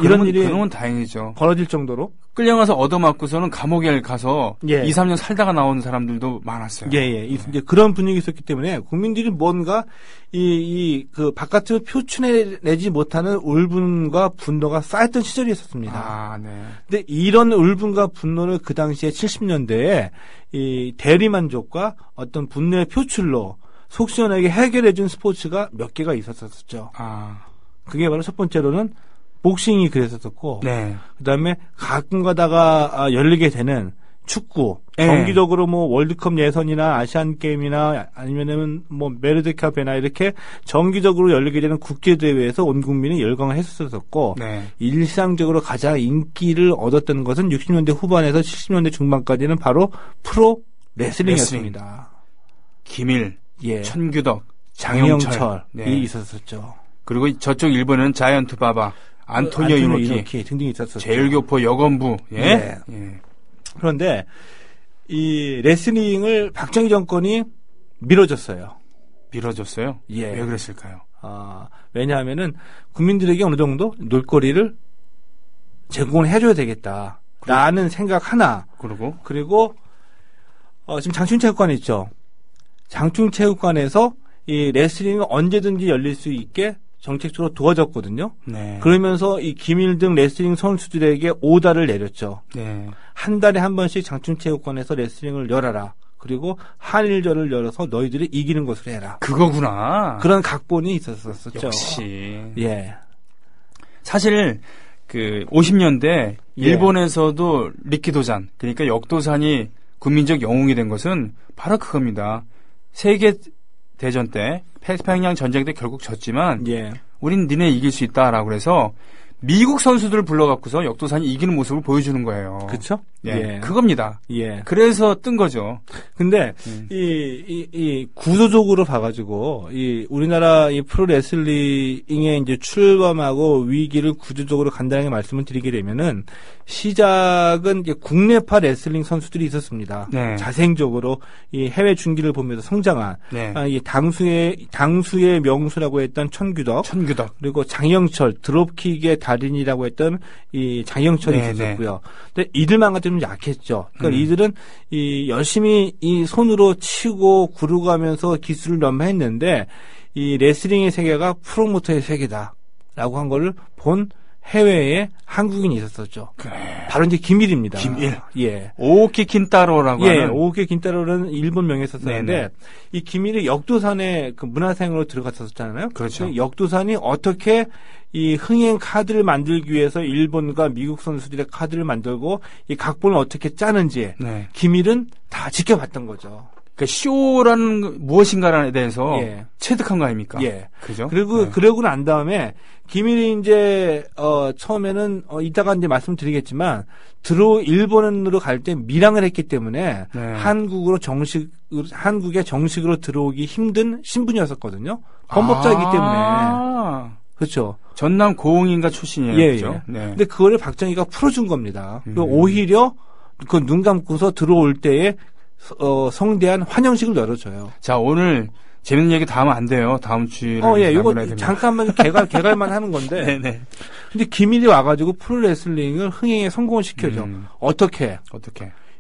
이런 일이 그러면 다행이죠. 벌어질 정도로 끌려가서 얻어맞고서는 감옥에 가서 예. 2, 3년 살다가 나오는 사람들도 많았어요. 예. 이제 그런 분위기 있었기 때문에 국민들이 뭔가 그 바깥으로 표출해내지 못하는 울분과 분노가 쌓였던 시절이 있었습니다. 아, 네. 근데 이런 울분과 분노를 그 당시에 70년대에 이 대리만족과 어떤 분노의 표출로 속 시원하게 해결해준 스포츠가 몇 개가 있었었죠. 아, 그게 바로 첫 번째로는 복싱이 그랬었고, 네. 그다음에 가끔 가다가 열리게 되는 축구, 예. 정기적으로 뭐 월드컵 예선이나 아시안 게임이나 아니면은 뭐 메르드컵이나 이렇게 정기적으로 열리게 되는 국제 대회에서 온 국민이 열광을 했었었고, 네. 일상적으로 가장 인기를 얻었던 것은 60년대 후반에서 70년대 중반까지는 바로 프로 레슬링이었습니다. 김일, 예, 천규덕, 장영철이 장영철. 네. 있었었죠. 그리고 저쪽 일본은 자이언트 바바, 안토니오 이노키, 등등이 있었었죠. 제일교포 여건부. 예. 네. 예. 그런데 이 레슬링을 박정희 정권이 밀어줬어요. 밀어줬어요? 예. 왜 그랬을까요? 왜냐하면은 국민들에게 어느 정도 놀거리를 제공을 해줘야 되겠다. 라는 생각 하나. 그리고 지금 장충체육관 있죠. 장충체육관에서 이 레슬링이 언제든지 열릴 수 있게 정책적으로 도와줬거든요. 네. 그러면서 이 김일 등 레슬링 선수들에게 오다를 내렸죠. 네. 한 달에 한 번씩 장충체육관에서 레슬링을 열어라. 그리고 한일전을 열어서 너희들이 이기는 것으로 해라. 그거구나. 그런 각본이 있었었죠. 역시. 예. 사실 그 50년대 예. 일본에서도 리키도산, 그러니까 역도산이 국민적 영웅이 된 것은 바로 그겁니다. 세계 대전 때 태평양 전쟁 때 결국 졌지만 예. 우린 니네 이길 수 있다라고 그래서 미국 선수들을 불러갖고서 역도산이 이기는 모습을 보여주는 거예요. 그렇죠? 예. 그겁니다. 예. 그래서 뜬 거죠. 근데 이 구조적으로 봐가지고 이 우리나라 이 프로레슬링에 이제 출범하고 위기를 구조적으로 간단하게 말씀을 드리게 되면은 시작은 이제 국내파 레슬링 선수들이 있었습니다. 네. 자생적으로 이 해외 중기를 보면서 성장한 네. 이 당수의 명수라고 했던 천규덕 그리고 장영철 드롭킥의 달인이라고 했던 이 장영철이 네, 있었고요. 근데 이들만 같으면 약했죠. 그러니까 이들은 이 열심히 이 손으로 치고 구르가면서 기술을 넘어했는데 이 레슬링의 세계가 프로모터의 세계다라고 한 거를 본 해외에 한국인이 있었었죠. 그래. 바로 이제 김일입니다. 김일. 예. 오오키 킨타로라고 예, 하는. 오오키 킨타로는 일본 명예였었는데 네네. 이 김일이 역도산에 그 문화생으로 들어갔었잖아요. 그렇죠. 역도산이 어떻게 이 흥행 카드를 만들기 위해서 일본과 미국 선수들의 카드를 만들고 이 각본을 어떻게 짜는지 네. 김일은 다 지켜봤던 거죠. 그러니까 쇼라는 무엇인가에 대해서 예. 체득한 거 아닙니까? 예. 그죠? 그리고 네. 그러고 난 다음에 김일이 이제 처음에는 이따가 이제 말씀드리겠지만 일본으로 갈 때 밀항을 했기 때문에 네. 한국에 정식으로 들어오기 힘든 신분이었었거든요. 범법자이기 때문에. 그렇죠. 전남 고흥인가 출신이에요. 예, 그죠? 예. 네. 근데 그거를 박정희가 풀어준 겁니다. 그리고 오히려 그 눈 감고서 들어올 때에 성대한 환영식을 열어줘요. 자, 오늘 재밌는 얘기 다 하면 안 돼요. 다음 주에. 예, 이거 잠깐만 개갈만 하는 건데. 네네. 근데 김일이 와가지고 프로레슬링을 흥행에 성공을 시켜줘. 어떻게?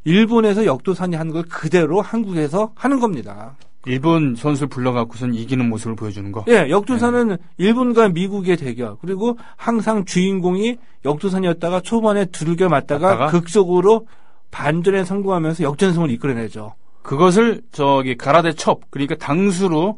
일본에서 역도산이 하는 걸 그대로 한국에서 하는 겁니다. 일본 선수를 불러갖고선 이기는 모습을 보여주는 거? 예, 역도산은 일본과 미국의 대결. 그리고 항상 주인공이 역도산이었다가 초반에 두들겨 맞다가 극적으로 반전에 성공하면서 역전승을 이끌어내죠. 그것을 가라데 첩, 그러니까 당수로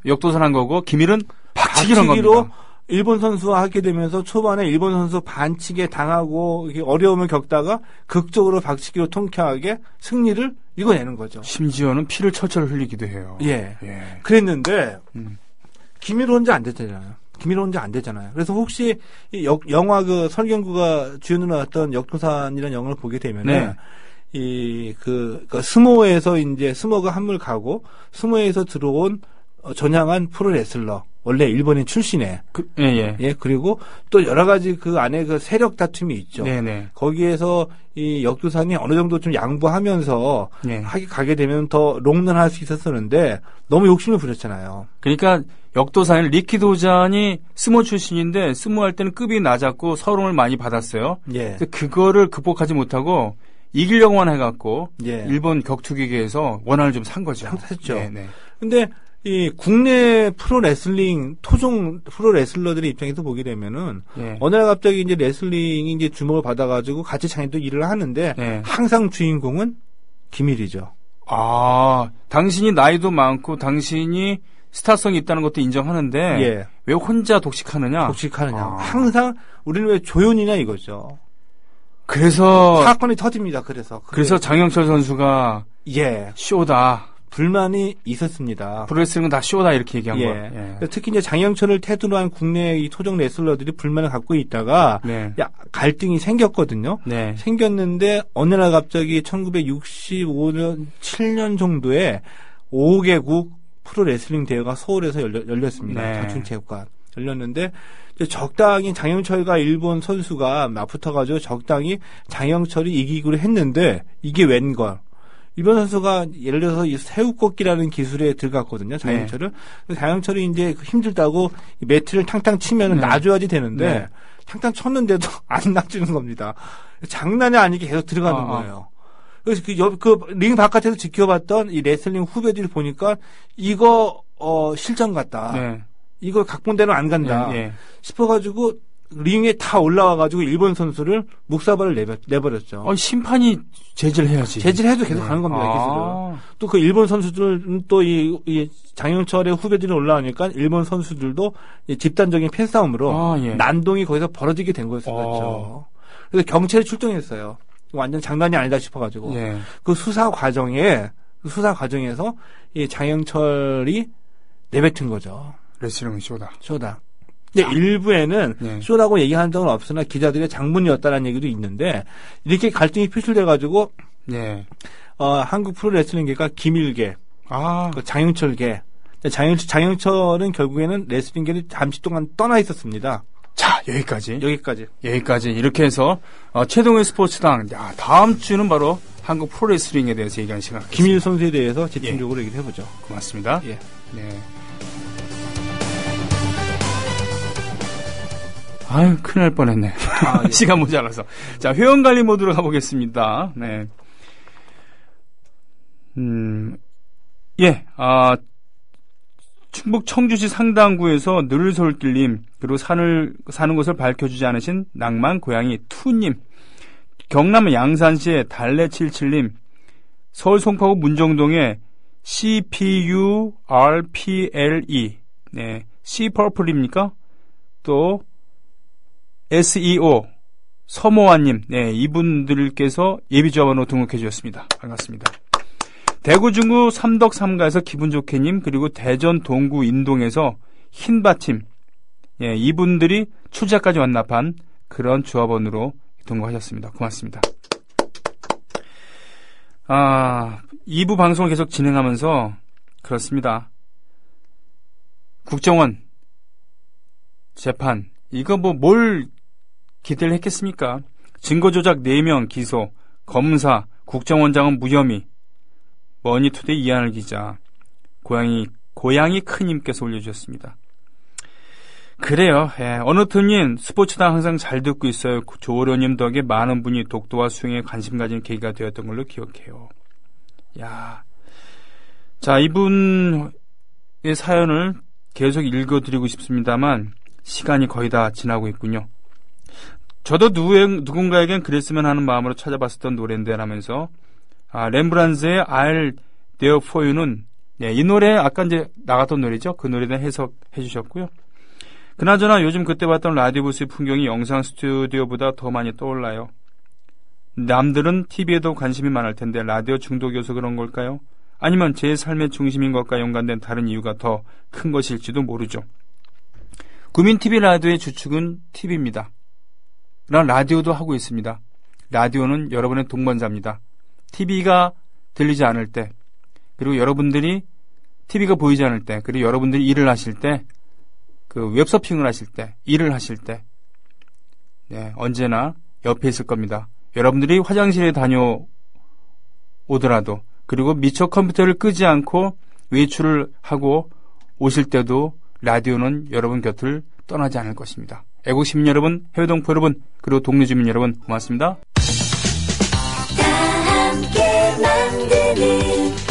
역도산한 거고 김일은 박치기로 한 겁니다. 일본 선수와 하게 되면서 초반에 일본 선수 반칙에 당하고 어려움을 겪다가 극적으로 박치기로 통쾌하게 승리를 이겨내는 거죠. 심지어는 피를 철철 흘리기도 해요. 예. 그랬는데 김일 혼자 안 되잖아요. 그래서 혹시 영화 그 설경구가 주연으로 나왔던 역도산이라는 영화를 보게 되면은 스모에서 이제 스모가 한물 가고 스모에서 들어온 전향한 프로레슬러 원래 일본인 출신에 그리고 또 여러 가지 그 안에 그 세력 다툼이 있죠. 네네. 거기에서 이 역도산이 어느 정도 좀 양보하면서 가게 되면 더 롱런할 수 있었었는데 너무 욕심을 부렸잖아요. 그러니까 역도산은 리키도잔이 스모 출신인데 스모 할 때는 급이 낮았고 서름을 많이 받았어요. 그래서 그거를 극복하지 못하고 이기려고만 해갖고 일본 격투기계에서 원한을 좀 산 거죠. 샀죠. 근데 이 국내 프로레슬링 토종 프로레슬러들의 입장에서 보게 되면은 어느 날 갑자기 이제 레슬링이 이제 주목을 받아가지고 같이 자기도 일을 하는데 항상 주인공은 김일이죠. 아, 당신이 나이도 많고 당신이 스타성이 있다는 것도 인정하는데 왜 혼자 독식하느냐? 항상 우리는 왜 조연이냐 이거죠. 그래서 사건이 터집니다. 그래서 장영철 선수가 쇼다. 불만이 있었습니다. 프로레슬링은 다 쇼다 이렇게 얘기한 거예요. 특히 이제 장영철을 태도로 한 국내 이 토종 레슬러들이 불만을 갖고 있다가 갈등이 생겼거든요. 생겼는데 어느 날 갑자기 1965년 7년 정도에 5개국 프로레슬링 대회가 서울에서 열렸습니다. 장충체육관 열렸는데 적당히 장영철과 일본 선수가 맞붙어가지고 적당히 장영철이 이기기로 했는데 이게 웬걸. 일본 선수가 예를 들어서 이 새우꺾기라는 기술에 들어갔거든요. 장영철을. 장영철이 이제 힘들다고 매트를 탕탕 치면 놔줘야지 되는데 탕탕 쳤는데도 안 놔주는 겁니다. 장난이 아니게 계속 들어가는 거예요. 그래서 그 링 바깥에서 지켜봤던 이 레슬링 후배들이 보니까 이거 실전 같다. 이거 각본대로 안 간다 싶어가지고 링에 다 올라와가지고 일본 선수를 묵사발을 내버렸죠. 심판이 제지를 해야지. 제지를 해도 계속 가는 겁니다. 기술을. 또 그 일본 선수들은 또 이 장영철의 후배들이 올라오니까 일본 선수들도 집단적인 패싸움으로 난동이 거기서 벌어지게 된 거였었죠. 그래서 경찰이 출동했어요. 완전 장난이 아니다 싶어가지고 그 수사 과정에서 이 장영철이 내뱉은 거죠. 레슬링은 쇼다. 쇼다. 근데 일부에는 네. 쇼라고 얘기한 적은 없으나 기자들의 장문이었다는 얘기도 있는데 이렇게 갈등이 표출돼가지고 네. 한국 프로레슬링계가 김일계, 아, 그 장윤철계. 장윤철은 결국에는 레슬링계를 잠시 동안 떠나 있었습니다. 자, 여기까지. 여기까지. 이렇게 해서, 최동의 스포츠당, 야, 다음 주는 바로 한국 프로레슬링에 대해서 얘기하는 시간. 김일 선수에 대해서 집중적으로 얘기를 해보죠. 고맙습니다. 예. 네. 아유, 큰일 날 뻔했네. 예. 시간 모자라서. 자, 회원관리 모드로 가보겠습니다. 네. 예, 충북 청주시 상당구에서 늘솔길님, 그리고 사는 곳을 밝혀주지 않으신 낭만 고양이 투님, 경남 양산시의 달래칠칠님, 서울 송파구 문정동의 CPURPLE, 네, C-Purple입니까? 또, SEO, 서모아님, 네, 이분들께서 예비조합원으로 등록해 주셨습니다. 반갑습니다. 대구 중구 삼덕삼가에서 기분 좋게님, 그리고 대전 동구 인동에서 흰바팀, 예, 이분들이 출자까지 완납한 그런 조합원으로 등록하셨습니다. 고맙습니다. 2부 방송을 계속 진행하면서 그렇습니다. 국정원 재판, 이거 뭘 기대를 했겠습니까? 증거조작 4명 기소, 검사, 국정원장은 무혐의. 머니투데이 이하늘 기자, 고양이 큰님께서 올려주셨습니다. 그래요. 예, 어느 틈인 스포츠당 항상 잘 듣고 있어요. 조오련님 덕에 많은 분이 독도와 수영에 관심 가진 계기가 되었던 걸로 기억해요. 야, 자, 이분의 사연을 계속 읽어드리고 싶습니다만 시간이 거의 다 지나고 있군요. 저도 누군가에겐 그랬으면 하는 마음으로 찾아봤었던 노래인데 라면서 렘브란트의 I'll There For You는, 네, 이 노래 아까 이제 나갔던 노래죠. 그 노래에 대한 해석해 주셨고요. 그나저나 요즘 그때 봤던 라디오 부스의 풍경이 영상 스튜디오보다 더 많이 떠올라요. 남들은 TV에도 관심이 많을 텐데 라디오 중독이어서 그런 걸까요? 아니면 제 삶의 중심인 것과 연관된 다른 이유가 더 큰 것일지도 모르죠. 구민TV 라디오의 주축은 TV입니다. 그러나 라디오도 하고 있습니다. 라디오는 여러분의 동반자입니다. TV가 들리지 않을 때, 그리고 여러분들이 TV가 보이지 않을 때, 그리고 여러분들이 일을 하실 때, 그 웹서핑을 하실 때, 일을 하실 때, 네, 언제나 옆에 있을 겁니다. 여러분들이 화장실에 다녀오더라도, 그리고 미처 컴퓨터를 끄지 않고 외출을 하고 오실 때도 라디오는 여러분 곁을 떠나지 않을 것입니다. 애국시민 여러분, 해외동포 여러분, 그리고 동네 주민 여러분, 고맙습니다. 다 함께 만드는